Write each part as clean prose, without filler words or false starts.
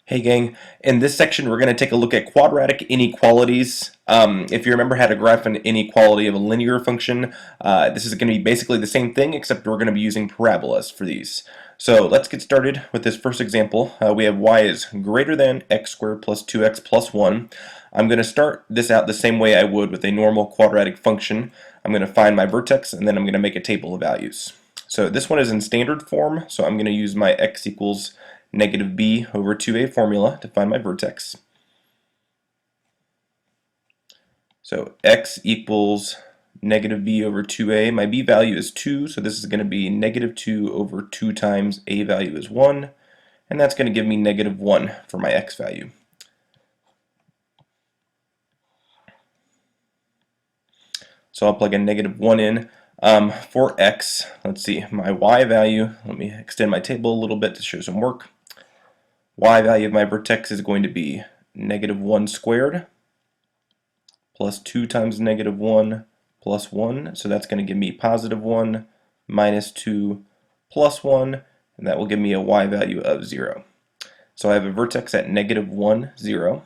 Hey gang, in this section we're going to take a look at quadratic inequalities. If you remember how to graph an inequality of a linear function, this is going to be basically the same thing except we're going to be using parabolas for these. So let's get started with this first example. We have y is greater than x squared plus 2x plus 1. I'm going to start this out the same way I would with a normal quadratic function. I'm going to find my vertex and then I'm going to make a table of values. So this one is in standard form, so I'm going to use my x equals negative b over 2a formula to find my vertex. So x equals negative b over 2a. My b value is 2, so this is going to be negative 2 over 2 times a value is 1, and that's going to give me negative 1 for my x value. So I'll plug in negative 1 in. For x, let's see, my y value, let me extend my table a little bit to show some work. Y value of my vertex is going to be negative 1 squared plus 2 times negative 1 plus 1. So that's going to give me positive 1 minus 2 plus 1, and that will give me a y value of 0. So I have a vertex at negative 1, 0.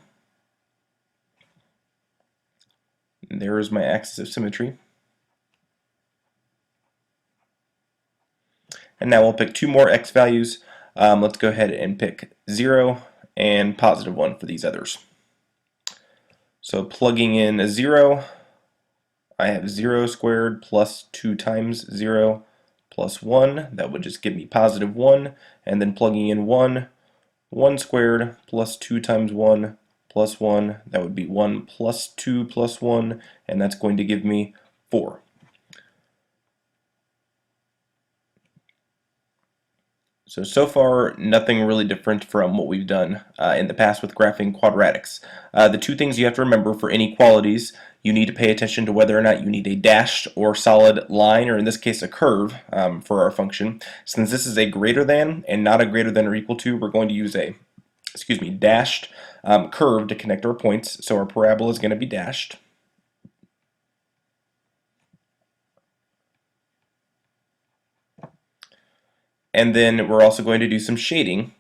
And there is my axis of symmetry. And now we'll pick two more x values. Let's go ahead and pick 0 and positive 1 for these others. So plugging in a 0, I have 0 squared plus 2 times 0 plus 1. That would just give me positive 1. And then plugging in 1, 1 squared plus 2 times 1 plus 1. That would be 1 plus 2 plus 1, and that's going to give me 4. So far, nothing really different from what we've done in the past with graphing quadratics. The two things you have to remember for inequalities, you need to pay attention to whether or not you need a dashed or solid line, or in this case a curve, for our function. Since this is a greater than and not a greater than or equal to, we're going to use a dashed curve to connect our points. So our parabola is going to be dashed. And then we're also going to do some shading.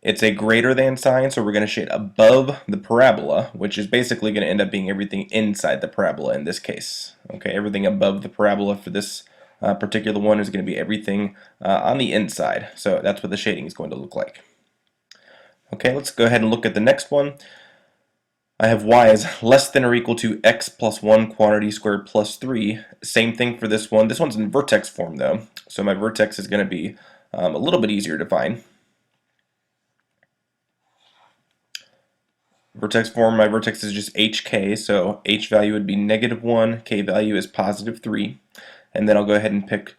It's a greater than sign, so we're going to shade above the parabola, which is basically going to end up being everything inside the parabola in this case. Okay, everything above the parabola for this particular one is going to be everything on the inside. So that's what the shading is going to look like. Okay, let's go ahead and look at the next one. I have y is less than or equal to x plus 1 quantity squared plus 3. Same thing for this one. This one's in vertex form though, so my vertex is going to be a little bit easier to find. Vertex form, my vertex is just hk, so h value would be negative 1, k value is positive 3, and then I'll go ahead and pick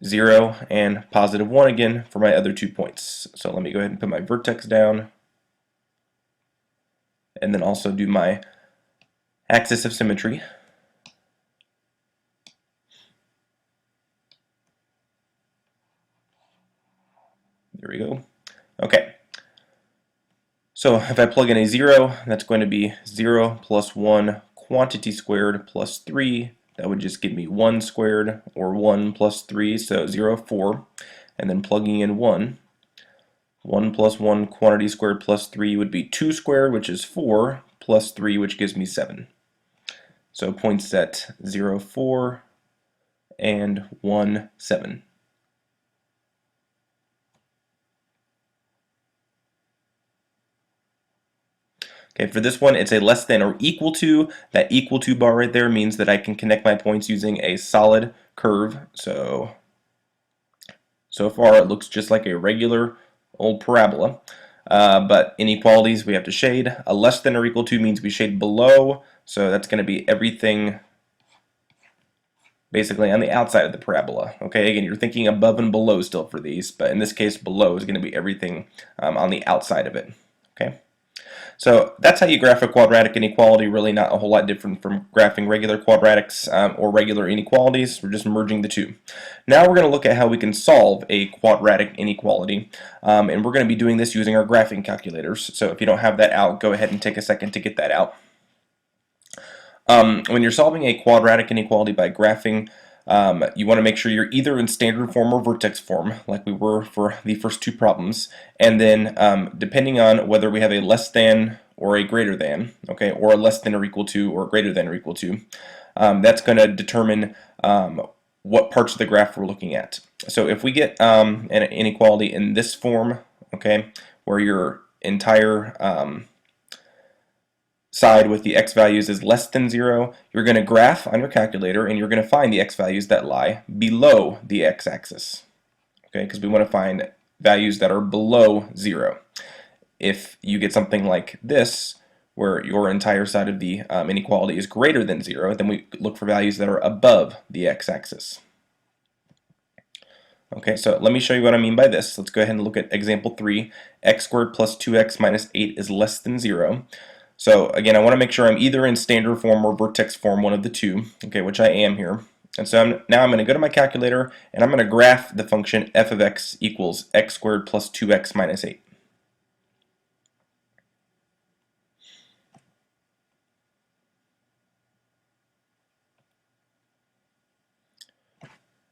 0 and positive 1 again for my other 2 points. So let me go ahead and put my vertex down, and then also do my axis of symmetry. There we go. Okay. So if I plug in a 0, that's going to be 0 plus 1 quantity squared plus 3. That would just give me 1 squared, or 1 plus 3, so 0, 4. And then plugging in 1. 1 plus 1 quantity squared plus 3 would be 2 squared, which is 4, plus 3, which gives me 7. So points at 0, 4, and 1, 7. Okay, for this one, it's a less than or equal to. That equal to bar right there means that I can connect my points using a solid curve. So far, it looks just like a regular old parabola. But inequalities, we have to shade. A less than or equal to means we shade below. So that's going to be everything basically on the outside of the parabola. Okay, again, you're thinking above and below still for these, but in this case, below is going to be everything on the outside of it. Okay. So that's how you graph a quadratic inequality, really not a whole lot different from graphing regular quadratics or regular inequalities. We're just merging the two. Now we're going to look at how we can solve a quadratic inequality, and we're going to be doing this using our graphing calculators. So if you don't have that out, go ahead and take a second to get that out. When you're solving a quadratic inequality by graphing, You want to make sure you're either in standard form or vertex form, like we were for the first two problems. And then depending on whether we have a less than or a greater than, okay, or a less than or equal to or greater than or equal to, that's going to determine what parts of the graph we're looking at. So if we get an inequality in this form, okay, where your entire side with the x values is less than 0, you're going to graph on your calculator and you're going to find the x values that lie below the x-axis, okay, because we want to find values that are below 0. If you get something like this, where your entire side of the inequality is greater than 0, then we look for values that are above the x-axis. Okay, so let me show you what I mean by this. Let's go ahead and look at example 3. X squared plus 2x minus 8 is less than 0. So again, I want to make sure I'm either in standard form or vertex form, one of the two, okay, which I am here. And so now I'm going to go to my calculator and I'm going to graph the function f of x equals x squared plus 2x minus 8.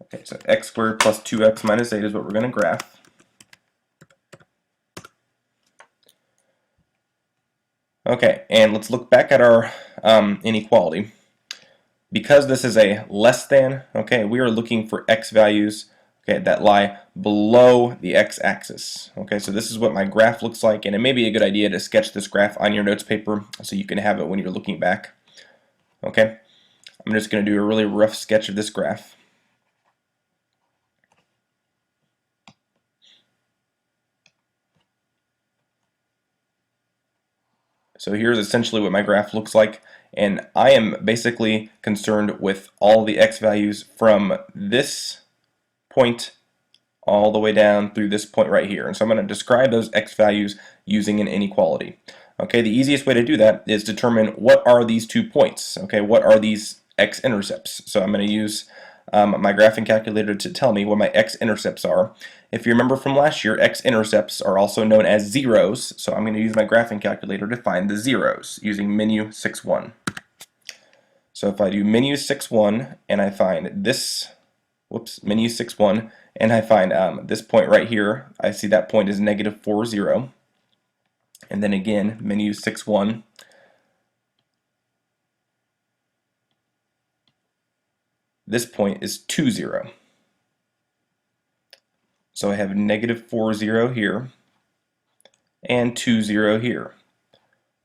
Okay, so x squared plus 2x minus 8 is what we're going to graph. Okay, and let's look back at our inequality. Because this is a less than, okay, we are looking for x values, okay, that lie below the x-axis. Okay, so this is what my graph looks like, and it may be a good idea to sketch this graph on your notes paper so you can have it when you're looking back. Okay, I'm just going to do a really rough sketch of this graph. So here's essentially what my graph looks like, and I am basically concerned with all the x values from this point all the way down through this point right here. And so I'm going to describe those x values using an inequality. Okay, the easiest way to do that is determine what are these 2 points. Okay, what are these x-intercepts? So I'm going to use my graphing calculator to tell me what my x-intercepts are. If you remember from last year, x-intercepts are also known as zeros, so I'm going to use my graphing calculator to find the zeros using menu 6.1. So if I do menu 6.1 and I find this, menu 6.1, and I find this point right here, I see that point is negative 4, 0. And then again, menu 6.1, this point is 2, 0. So I have negative 4, 0 here, and 2, 0 here.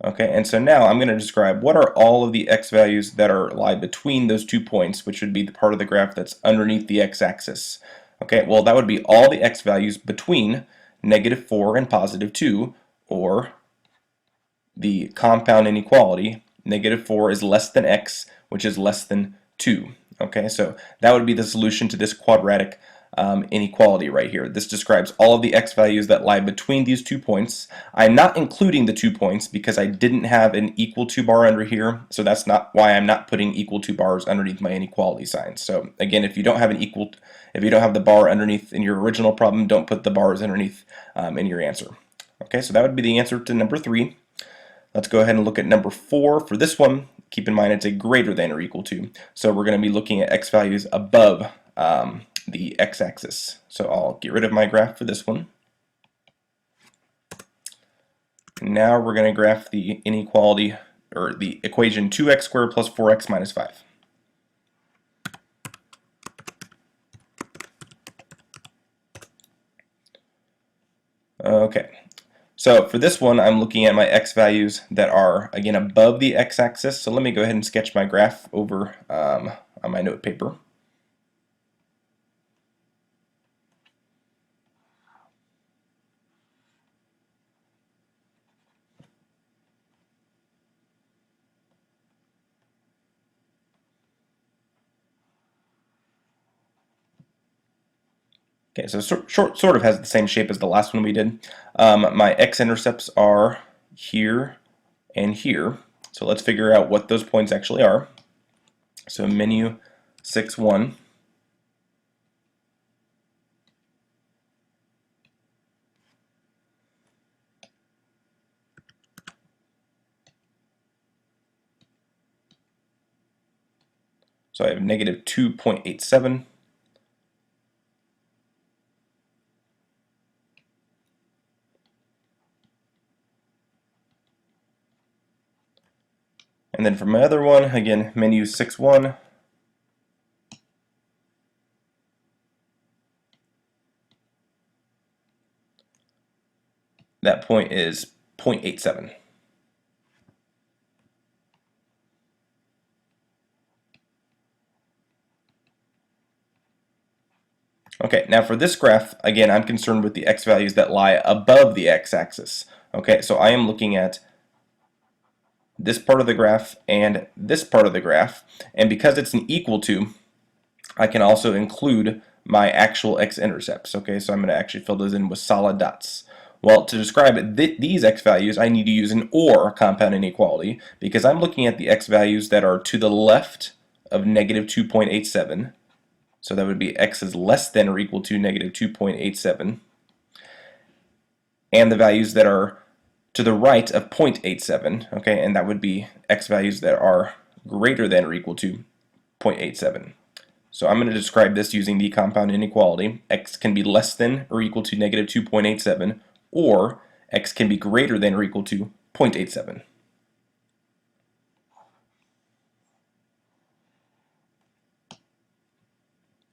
Okay, and so now I'm going to describe what are all of the x values that lie between those 2 points, which would be the part of the graph that's underneath the x-axis. Okay, well that would be all the x values between negative 4 and positive 2, or the compound inequality, negative 4 is less than x, which is less than 2. Okay, so that would be the solution to this quadratic inequality right here. This describes all of the x values that lie between these 2 points. I'm not including the 2 points because I didn't have an equal to bar under here, so that's not why I'm not putting equal to bars underneath my inequality signs. So again, if you don't have the bar underneath in your original problem, don't put the bars underneath in your answer. Okay, so that would be the answer to number 3. Let's go ahead and look at number 4 for this one. Keep in mind it's a greater than or equal to. So we're going to be looking at x values above the x-axis. So I'll get rid of my graph for this one. Now we're going to graph the inequality, or the equation 2x squared plus 4x minus 5. Okay. So for this one, I'm looking at my x values that are, again, above the x-axis. So let me go ahead and sketch my graph over on my note paper. Okay, so sort of has the same shape as the last one we did. My x-intercepts are here and here. So let's figure out what those points actually are. So menu 6.1. So I have negative 2.87. And then for my other one, again, menu 6.1. That point is 0.87. Okay, now for this graph, again, I'm concerned with the x values that lie above the x-axis. Okay, so I am looking at this part of the graph and this part of the graph, and because it's an equal to, I can also include my actual x-intercepts. Okay, so I'm going to actually fill those in with solid dots. Well, to describe these x values, I need to use an OR compound inequality because I'm looking at the x values that are to the left of negative 2.87. So that would be x is less than or equal to negative 2.87. And the values that are to the right of 0.87, okay, and that would be x values that are greater than or equal to 0.87. So I'm going to describe this using the compound inequality. X can be less than or equal to negative 2.87, or x can be greater than or equal to 0.87.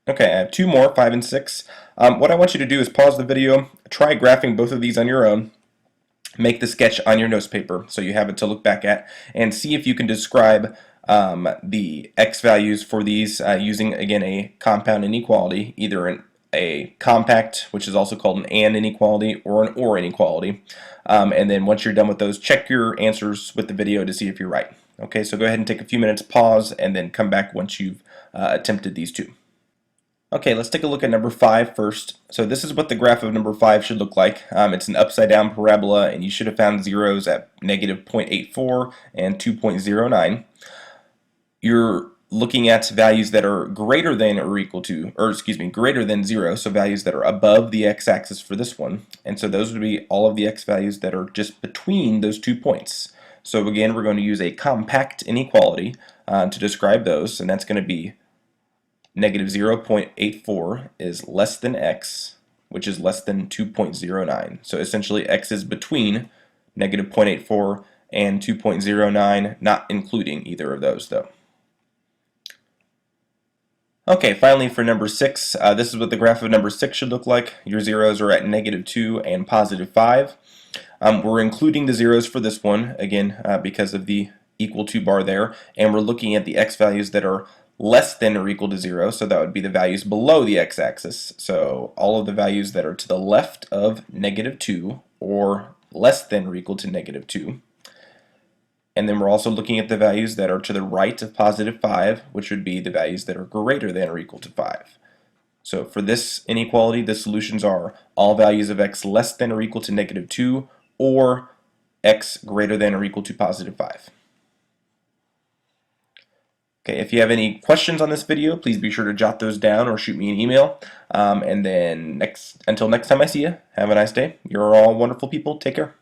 Okay, I have two more, 5 and 6. What I want you to do is pause the video, try graphing both of these on your own, make the sketch on your notes paper so you have it to look back at, and see if you can describe the x values for these using, again, a compound inequality, either a compact, which is also called an AND inequality, or an OR inequality. And then once you're done with those, check your answers with the video to see if you're right. Okay, so go ahead and take a few minutes, pause, and then come back once you've attempted these two. Okay, let's take a look at number 5 first. So this is what the graph of number 5 should look like. It's an upside down parabola, and you should have found zeros at negative 0.84 and 2.09. You're looking at values that are greater than or equal to, or excuse me, greater than 0, so values that are above the x-axis for this one. And so those would be all of the x values that are just between those 2 points. So again, we're going to use a compact inequality to describe those, and that's going to be negative 0.84 is less than x, which is less than 2.09. So essentially x is between negative 0.84 and 2.09, not including either of those though. Okay, finally for number 6, this is what the graph of number 6 should look like. Your zeros are at negative 2 and positive 5. We're including the zeros for this one, again, because of the equal to bar there, and we're looking at the x values that are less than or equal to 0, so that would be the values below the x-axis. So all of the values that are to the left of negative 2 or less than or equal to negative 2. And then we're also looking at the values that are to the right of positive 5, which would be the values that are greater than or equal to 5. So for this inequality, the solutions are all values of x less than or equal to negative 2 or x greater than or equal to positive 5. Okay, if you have any questions on this video, please be sure to jot those down or shoot me an email. And then until next time I see you, have a nice day. You're all wonderful people. Take care.